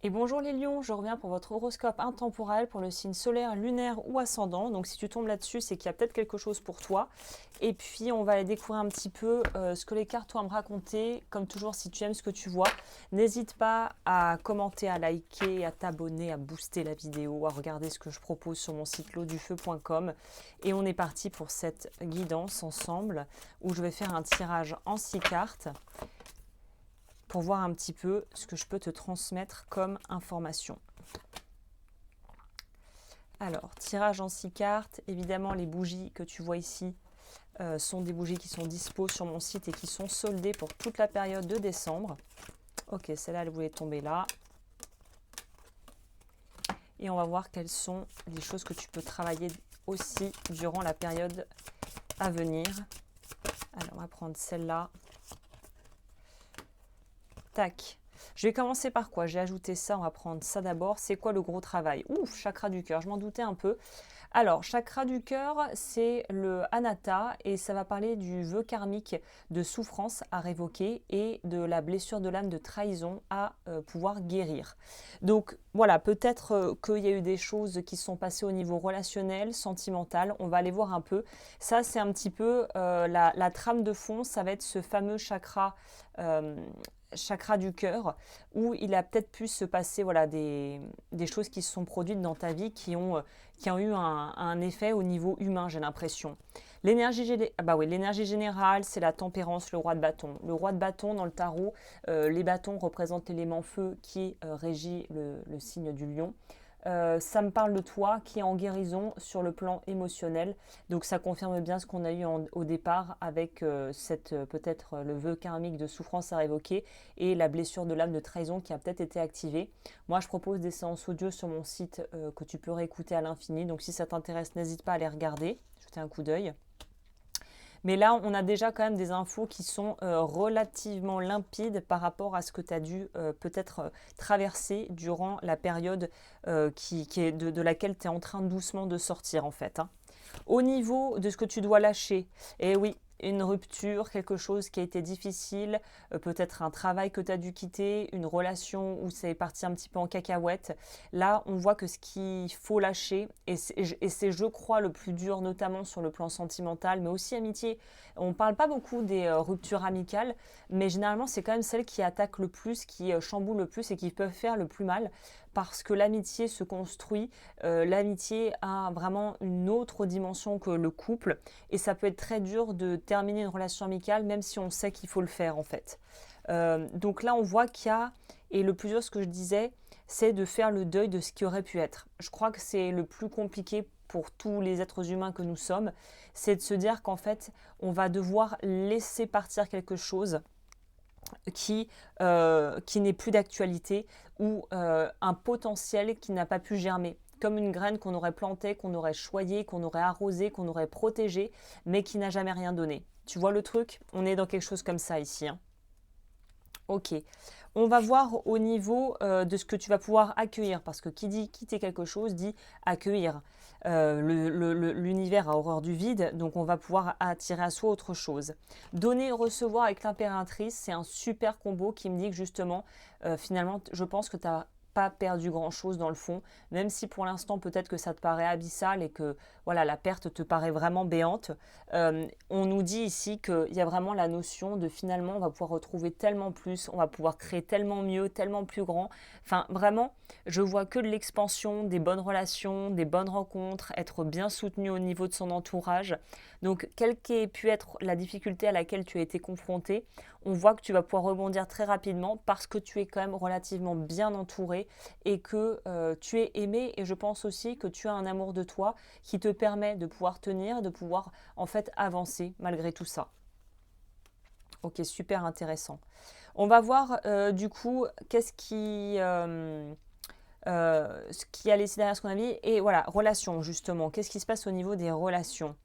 Et bonjour les lions, je reviens pour votre horoscope intemporel pour le signe solaire, lunaire ou ascendant. Donc si tu tombes là-dessus, c'est qu'il y a peut-être quelque chose pour toi. Et puis on va aller découvrir un petit peu ce que les cartes ont à me raconter. Comme toujours, si tu aimes ce que tu vois, n'hésite pas à commenter, à liker, à t'abonner, à booster la vidéo, à regarder ce que je propose sur mon site lodufeu.com. Et on est parti pour cette guidance ensemble où je vais faire un tirage en 6 cartes pour voir un petit peu ce que je peux te transmettre comme information. Alors, tirage en 6 cartes. Évidemment, les bougies que tu vois ici sont des bougies qui sont dispo sur mon site et qui sont soldées pour toute la période de décembre. Ok, celle-là, elle voulait tomber là. Et on va voir quelles sont les choses que tu peux travailler aussi durant la période à venir. Alors, on va prendre celle-là. Tac. Je vais commencer par quoi? J'ai ajouté ça, on va prendre ça d'abord. C'est quoi le gros travail? Ouf, chakra du cœur, je m'en doutais un peu. Alors, chakra du cœur, c'est le anatta et ça va parler du vœu karmique de souffrance à révoquer et de la blessure de l'âme de trahison à pouvoir guérir. Donc voilà, peut-être qu'il y a eu des choses qui sont passées au niveau relationnel, sentimental, on va aller voir un peu. Ça, c'est un petit peu la trame de fond, ça va être ce fameux euh, chakra du cœur, où il a peut-être pu se passer voilà, des choses qui se sont produites dans ta vie qui ont eu un effet au niveau humain, j'ai l'impression. L'énergie générale, c'est la tempérance, le roi de bâton. Le roi de bâton, dans le tarot, les bâtons représentent l'élément feu qui régit le signe du lion. Ça me parle de toi qui est en guérison sur le plan émotionnel. Donc ça confirme bien ce qu'on a eu au départ avec peut-être le vœu karmique de souffrance à révoquer et la blessure de l'âme de trahison qui a peut-être été activée. Moi je propose des séances audio sur mon site que tu peux réécouter à l'infini. Donc si ça t'intéresse, n'hésite pas à les regarder, jeter un coup d'œil. Mais là, on a déjà quand même des infos qui sont relativement limpides par rapport à ce que tu as dû peut-être traverser durant la période qui est de laquelle tu es en train doucement de sortir en fait. Hein. Au niveau de ce que tu dois lâcher, eh oui, une rupture, quelque chose qui a été difficile, peut-être un travail que tu as dû quitter, une relation où c'est parti un petit peu en cacahuète. Là, on voit que ce qu'il faut lâcher, et c'est, je crois, le plus dur, notamment sur le plan sentimental, mais aussi amitié. On ne parle pas beaucoup des ruptures amicales, mais généralement, c'est quand même celles qui attaquent le plus, qui chamboulent le plus et qui peuvent faire le plus mal, parce que l'amitié se construit, l'amitié a vraiment une autre dimension que le couple et ça peut être très dur de terminer une relation amicale même si on sait qu'il faut le faire en fait. Donc là on voit qu'il y a, et le plus dur ce que je disais, c'est de faire le deuil de ce qui aurait pu être. Je crois que c'est le plus compliqué pour tous les êtres humains que nous sommes, c'est de se dire qu'en fait on va devoir laisser partir quelque chose qui n'est plus d'actualité ou un potentiel qui n'a pas pu germer. Comme une graine qu'on aurait plantée, qu'on aurait choyée, qu'on aurait arrosée, qu'on aurait protégée, mais qui n'a jamais rien donné. Tu vois le truc? On est dans quelque chose comme ça ici. Hein. Ok. On va voir au niveau de ce que tu vas pouvoir accueillir, parce que qui dit quitter quelque chose dit accueillir. L'univers a horreur du vide, donc on va pouvoir attirer à soi autre chose. Donner et recevoir avec l'impératrice, c'est un super combo qui me dit que justement, finalement, je pense que tu as pas perdu grand chose dans le fond, même si pour l'instant peut-être que ça te paraît abyssal et que voilà la perte te paraît vraiment béante. On nous dit ici qu'il y a vraiment la notion de finalement on va pouvoir retrouver tellement plus, on va pouvoir créer tellement mieux, tellement plus grand. Enfin vraiment, je vois que de l'expansion, des bonnes relations, des bonnes rencontres, être bien soutenu au niveau de son entourage. Donc quelle qu'ait pu être la difficulté à laquelle tu as été confronté, on voit que tu vas pouvoir rebondir très rapidement parce que tu es quand même relativement bien entouré et que tu es aimé, et je pense aussi que tu as un amour de toi qui te permet de pouvoir tenir, de pouvoir en fait avancer malgré tout ça. Ok, super intéressant. On va voir du coup ce qui a laissé derrière ce qu'on a vu. Et voilà, relations justement. Qu'est-ce qui se passe au niveau des relations?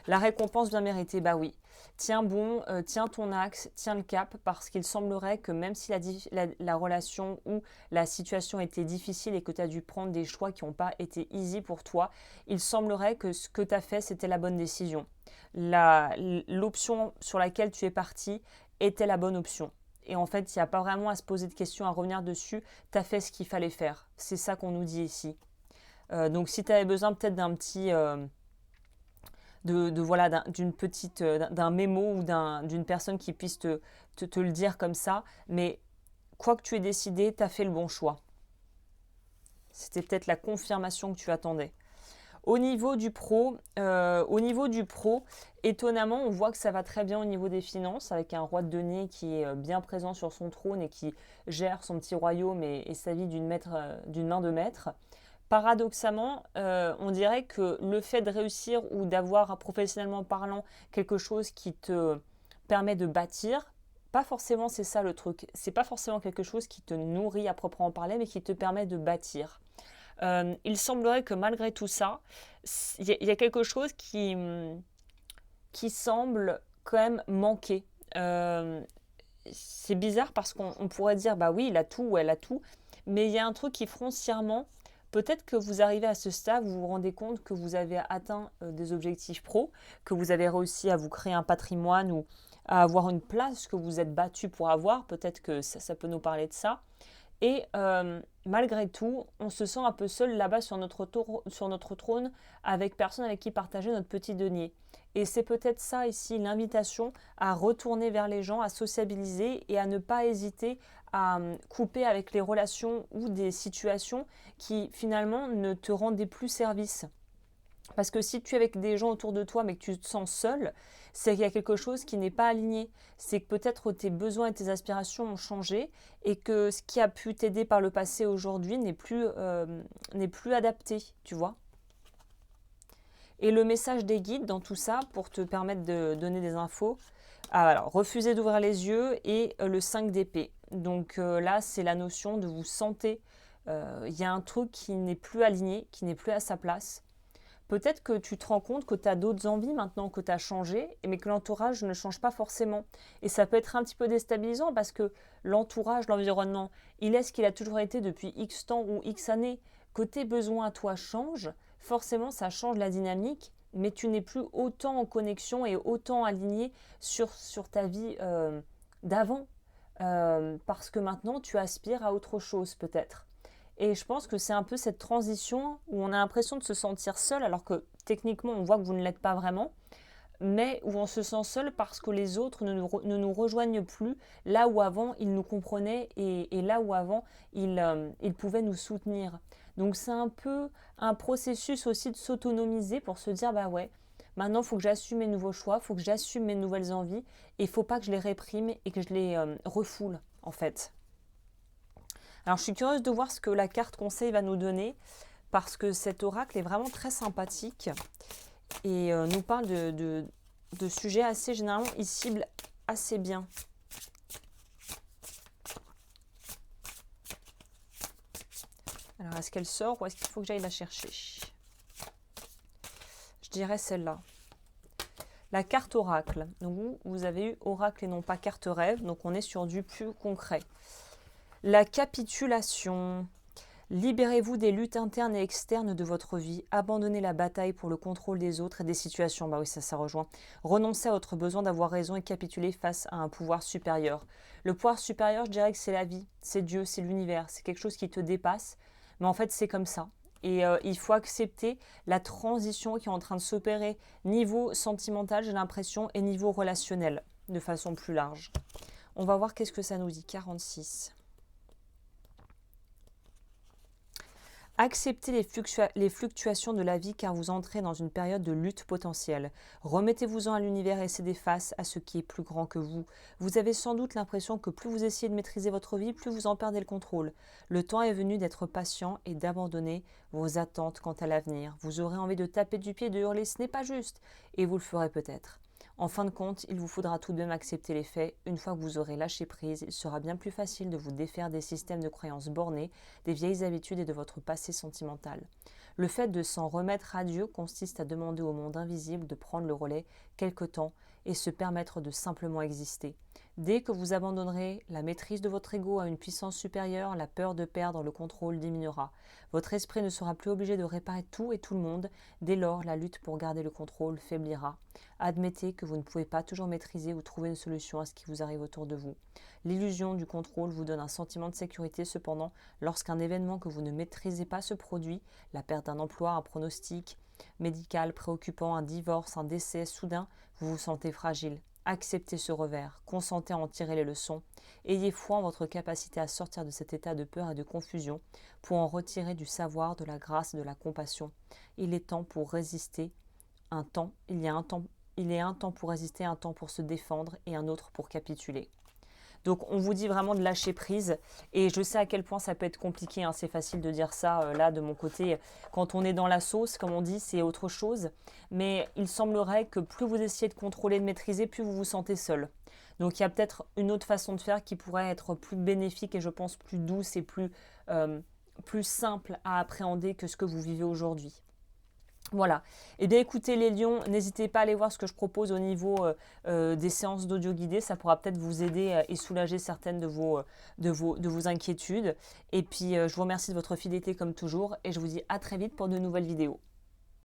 La récompense bien méritée, bah oui. Tiens bon, tiens ton axe, tiens le cap, parce qu'il semblerait que même si la relation ou la situation était difficile et que tu as dû prendre des choix qui n'ont pas été easy pour toi, il semblerait que ce que tu as fait, c'était la bonne décision. L'option sur laquelle tu es parti était la bonne option. et en fait, il n'y a pas vraiment à se poser de questions, à revenir dessus. Tu as fait ce qu'il fallait faire. C'est ça qu'on nous dit ici. Donc si tu avais besoin peut-être d'un petit... voilà, d'une petite, d'un mémo ou d'une personne qui puisse te le dire comme ça, mais quoi que tu aies décidé, tu as fait le bon choix. C'était peut-être la confirmation que tu attendais. Au niveau du pro, étonnamment, on voit que ça va très bien au niveau des finances, avec un roi de denier qui est bien présent sur son trône et qui gère son petit royaume et sa vie d'une main de maître. Paradoxalement, on dirait que le fait de réussir ou d'avoir, professionnellement parlant, quelque chose qui te permet de bâtir, pas forcément, c'est ça le truc, c'est pas forcément quelque chose qui te nourrit à proprement parler, mais qui te permet de bâtir. Il semblerait que malgré tout ça, il y a quelque chose qui semble quand même manquer. C'est bizarre parce qu'on pourrait dire, bah oui, il a tout ou elle a tout, mais il y a un truc qui foncièrement, peut-être que vous arrivez à ce stade, vous vous rendez compte que vous avez atteint des objectifs pro, que vous avez réussi à vous créer un patrimoine ou à avoir une place que vous êtes battu pour avoir, peut-être que ça peut nous parler de ça. Et malgré tout, on se sent un peu seul là-bas sur notre trône, avec personne avec qui partager notre petit denier. Et c'est peut-être ça ici, l'invitation à retourner vers les gens, à sociabiliser et à ne pas hésiter à couper avec les relations ou des situations qui finalement ne te rendaient plus service. Parce que si tu es avec des gens autour de toi mais que tu te sens seul, c'est qu'il y a quelque chose qui n'est pas aligné. C'est que peut-être tes besoins et tes aspirations ont changé et que ce qui a pu t'aider par le passé aujourd'hui n'est plus adapté, tu vois. Et le message des guides dans tout ça, pour te permettre de donner des infos, alors refuser d'ouvrir les yeux et le 5 d'épée. Donc là, c'est la notion de vous sentir. Il y a un truc qui n'est plus aligné, qui n'est plus à sa place. Peut-être que tu te rends compte que tu as d'autres envies maintenant que tu as changé, mais que l'entourage ne change pas forcément. Et ça peut être un petit peu déstabilisant parce que l'entourage, l'environnement, il est ce qu'il a toujours été depuis X temps ou X années. Que tes besoins à toi changent, forcément ça change la dynamique, mais tu n'es plus autant en connexion et autant aligné sur ta vie d'avant. Parce que maintenant tu aspires à autre chose peut-être. Et je pense que c'est un peu cette transition où on a l'impression de se sentir seul, alors que techniquement on voit que vous ne l'êtes pas vraiment, mais où on se sent seul parce que les autres ne nous rejoignent plus là où avant ils nous comprenaient et là où avant ils pouvaient nous soutenir. Donc c'est un peu un processus aussi de s'autonomiser pour se dire, bah ouais, maintenant il faut que j'assume mes nouveaux choix, il faut que j'assume mes nouvelles envies et il ne faut pas que je les réprime et que je les refoule en fait. Alors je suis curieuse de voir ce que la carte conseil va nous donner parce que cet oracle est vraiment très sympathique et nous parle de sujets assez généralement, il cible assez bien. Alors est-ce qu'elle sort ou est-ce qu'il faut que j'aille la chercher? Je dirais celle-là. La carte oracle. Donc vous avez eu oracle et non pas carte rêve, donc on est sur du plus concret. La capitulation. Libérez-vous des luttes internes et externes de votre vie. Abandonnez la bataille pour le contrôle des autres et des situations. Bah oui, ça rejoint. Renoncez à votre besoin d'avoir raison et capitulez face à un pouvoir supérieur. Le pouvoir supérieur, je dirais que c'est la vie, c'est Dieu, c'est l'univers. C'est quelque chose qui te dépasse. Mais en fait, c'est comme ça. Et il faut accepter la transition qui est en train de s'opérer niveau sentimental, j'ai l'impression, et niveau relationnel, de façon plus large. On va voir qu'est-ce que ça nous dit. 46. Acceptez les fluctuations de la vie car vous entrez dans une période de lutte potentielle. Remettez-vous-en à l'univers et cédez face à ce qui est plus grand que vous. Vous avez sans doute l'impression que plus vous essayez de maîtriser votre vie, plus vous en perdez le contrôle. Le temps est venu d'être patient et d'abandonner vos attentes quant à l'avenir. Vous aurez envie de taper du pied et de hurler « ce n'est pas juste » et vous le ferez peut-être. En fin de compte, il vous faudra tout de même accepter les faits. Une fois que vous aurez lâché prise, il sera bien plus facile de vous défaire des systèmes de croyances bornées, des vieilles habitudes et de votre passé sentimental. Le fait de s'en remettre à Dieu consiste à demander au monde invisible de prendre le relais quelque temps et se permettre de simplement exister. Dès que vous abandonnerez la maîtrise de votre ego à une puissance supérieure, la peur de perdre le contrôle diminuera. Votre esprit ne sera plus obligé de réparer tout et tout le monde. Dès lors, la lutte pour garder le contrôle faiblira. Admettez que vous ne pouvez pas toujours maîtriser ou trouver une solution à ce qui vous arrive autour de vous. L'illusion du contrôle vous donne un sentiment de sécurité. Cependant, lorsqu'un événement que vous ne maîtrisez pas se produit, la perte d'un emploi, un pronostic médical préoccupant, un divorce, un décès soudain, vous vous sentez fragile. Acceptez ce revers, consentez à en tirer les leçons, ayez foi en votre capacité à sortir de cet état de peur et de confusion pour en retirer du savoir, de la grâce et de la compassion. Il est temps pour résister un temps, il est un temps pour résister, un temps pour se défendre et un autre pour capituler. Donc on vous dit vraiment de lâcher prise et je sais à quel point ça peut être compliqué, hein. C'est facile de dire ça là de mon côté. Quand on est dans la sauce, comme on dit, c'est autre chose. Mais il semblerait que plus vous essayez de contrôler, de maîtriser, plus vous vous sentez seul. Donc il y a peut-être une autre façon de faire qui pourrait être plus bénéfique et je pense plus douce et plus simple à appréhender que ce que vous vivez aujourd'hui. Voilà. Eh bien écoutez les lions, n'hésitez pas à aller voir ce que je propose au niveau des séances d'audio guidées. Ça pourra peut-être vous aider et soulager certaines de vos inquiétudes. Et puis je vous remercie de votre fidélité comme toujours et je vous dis à très vite pour de nouvelles vidéos.